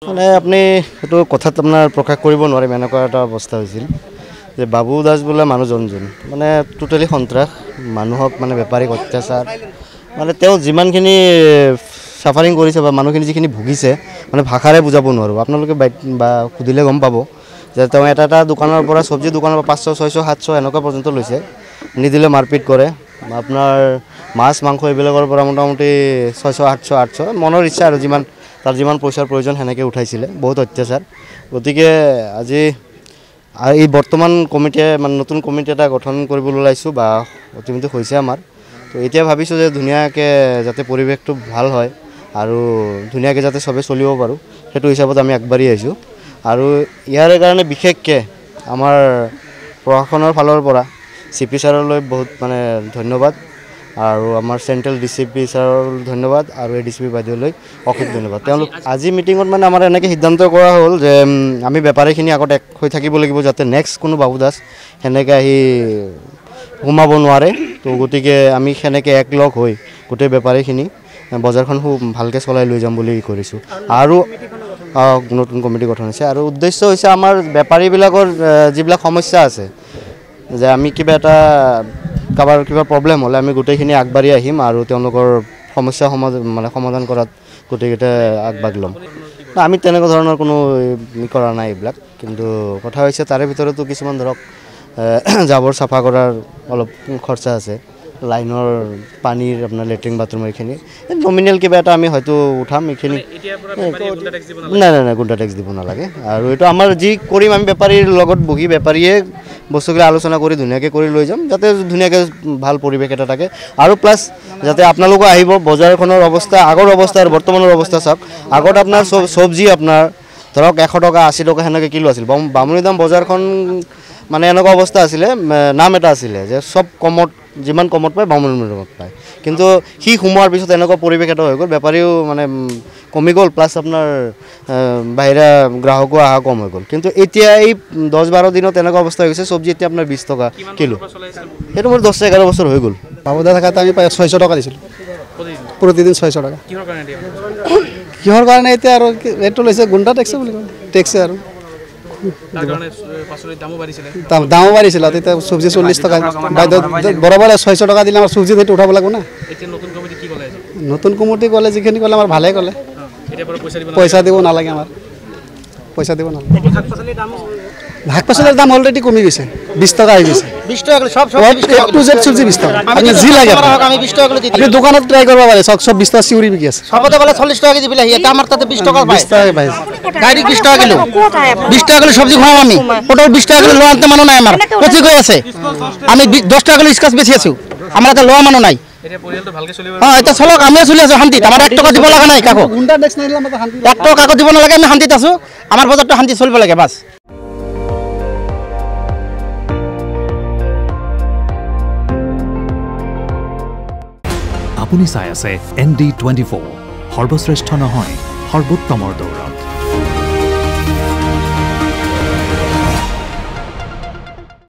মানে আপনি এইটো কথাত আপোনাৰ প্ৰকাশ কৰিব নোৱাৰিম এনেকুৱা এটা অৱস্থা হৈছিল যে বাবু দাস বোলা মানুহজন মানে টোটেলি সন্ত্ৰাস মানুহক মানে বেপাৰীক অত্যাচাৰ মানে তেওঁ যিমানখিনি সাফাৰিং কৰিছে বা মানুহখিনি যিখিনি ভুগিছে মানে ভাষাৰে বুজাব নোৱাৰো আপোনালোকে বা খুদিলে গম পাব যে তেওঁ এটা দোকানৰ পৰা সবজি দোকানৰ পৰা 500 600 700 এনেকুৱা পৰ্যন্ত লৈছে নিদিলে মাৰপিট কৰে আপোনাৰ মাছ মাংস এইবিলাকৰ পৰা মোটামুটি 600 800 800 মনৰ ইচ্ছা আৰু যিমান তাৰ যিমান পইচাৰ প্ৰয়োজন হেনেকে উঠাইছিলে বহুত অত্যাচাৰ গতিকে আজি এই বৰ্তমান কমিটিয়ে মানে নতুন কমিটি এটা গঠন কৰিবলৈ ওলাইছো বা অতিমধ্যে হৈছে আমাৰ তো এতিয়া ভাবিছো যে ধুনিয়াকে যাতে পৰিৱেশটো ভাল হয় আৰু ধুনিয়াকে যাতে সবে চলিব পাৰো হেতু হিচাপত আমি আগবাঢ়ি আইছো আৰু ইয়াৰ কাৰণে বিশেষকে আমাৰ প্ৰশাসনৰ ফালৰ পৰা সিপি ছাৰলৈ বহুত মানে ধন্যবাদ আৰু আমাৰ সেন্ট্ৰেল ডিসিপি ছাৰৰ ধন্যবাদ আৰু এডিসিপি বাইদেউলৈ অশেষ ধন্যবাদ তেওঁলোক আজি মিটিঙত মানে আমাৰ এনেকৈ সিদ্ধান্ত কৰা হ'ল যে আমি বেপাৰীখিনি আগত এক হৈ থাকিব লাগিব যাতে নেক্সট কোনো বাবু দাস হেনেকৈ আহি সোমাব নোৱাৰে তো গতিকে আমি হেনেকৈ একলগ হৈ গোটেই বেপাৰীখিনি বজাৰখন খুব ভালকৈ চলাই লৈ যাম বুলি কৰিছো আৰু নতুন কমিটি গঠন হৈছে আৰু উদ্দেশ্য হৈছে আমাৰ বেপাৰীবিলাকৰ যিবিলাক সমস্যা আছে যে আমি কিবা এটা কাবাৰ কিবা প্ৰবলেম হলে আমি গোটেইখিনি আগবাঢ়ি আহিম আৰু তেওঁলোকৰ সমস্যা সমাধান কৰাত গোটেইকেইটা আগবাঢ়ি ল'ম আমি তেনেকুৱা ধৰণৰ কোনো কৰা নাই এইবিলাক কিন্তু কথা হৈছে তাৰে ভিতৰতো কিছুমান ধৰক জাবৰ সাফা কৰাৰ অলপ খৰচা আছে লাইনৰ পানীৰ আপোনাৰ লেট্ৰিন বাথৰুম এইখিনি নমিনেল কিবা এটা আমি হয়তো উঠাম এইখিনি নাই গুণ্ডা টেক্স দিব নালাগে আৰু এইটো আমাৰ যি কৰিম আমি বেপাৰীৰ লগত বহি বেপাৰীয়ে বস্তুগুলো আলোচনা কৰি ধুনিয়াকে কৰি লৈ যাম যাতে ধুনিয়াকে ভাল পৰিৱেশ এটা থাকে আৰু প্লাস যাতে আপোনালোক আহিব বজাৰখনৰ অৱস্থা আগৰ অৱস্থা আৰু বৰ্তমানৰ অৱস্থা চাওক আগত আপোনাৰ সবজি আপোনাৰ ধৰক 100 টকা 80 টকা হেনেকে কিলো আছিল বামুনিদাম বজাৰখন মানে এনেকুৱা অৱস্থা আছিল নাম এটা আছিল যে সব কমত যিমান কমত পায় বামুনিদামত পায় কিন্তু হি হুমাৰ পিছত এনেকুৱা পৰিৱেশ এটা হৈ গ'ল বেপাৰীও মানে কমি গ'ল প্লাস আপোনাৰ বাহিৰা গ্ৰাহকো আহা কম হৈ গ'ল কিন্তু এতিয়া এই 10-12 দিনত এনেকুৱা অৱস্থা হৈ গৈছে সবজি এতিয়া আপোনাৰ 20 টকা কিলো এটা মোৰ 10-11 বছৰ হৈ গ'ল বাবু দাস থাকাতে আমি 600 টকা দিছিল প্ৰতিদিন 600 টকা কিহৰ কাৰণে এতিয়া আৰু ৰেটটো লৈছে গুণ্ডা টেক্স বুলি কয় টেক্স আৰু দামো বাঢ়িছিল তেতিয়া সবজি 40 টকা বৰাবৰে 600 টকা দিলে আমাৰ সবজি ৰেট উঠাব লাগিব না এতিয়া নতুন কমিটি ক'লে যিখিনি ক'লে আমাৰ ভালে ক'লে পইচা দিব নালাগে আমাৰ পইচা দিব নালাগে শাক পাচলিৰ দাম অলৰেডি কমি গৈছে 20 টকা হৈ গৈছে 20 টাকা সব টু জেড সবজি 20 টাকা আমি জি লাগে আমি 20 টাকা দিই আপনি দোকানত ট্রাই করবা পারে সব 20 টাকা সিউরি বিকি আছে সবতে বলে 40 টাকা দিবিলা এটা আমার তাতে 20 টাকা পায় 20 টাকা ভাই ডাইরেক্ট 20 টাকা কিলো 20 টাকা কিলো সবজি খাও আমি ওটাও 20 টাকা কিলো লো আনতে মানো নাই আমার কচি কই আছে আমি 10 টাকা কিলো স্কচ বেচি আছো আমরা তো লো মানো নাই এটা পরিয়ালটো ভালকে চলিব এটা চলক আমি চলি আছো শান্তিত আমার 1 টাকা দিব লাগা নাই কাকো গুন্ডা টেক্স নাই দিলে আমরা শান্তি 1 টাকা কাকো দিব না লাগে আমি শান্তিত আছো আমার বাজারটা শান্তি চলবে লাগে বাস আপুনি চাই আছে ND24 সৰ্বশ্ৰেষ্ঠ নহয় সৰ্বোত্তমৰ দৌৰ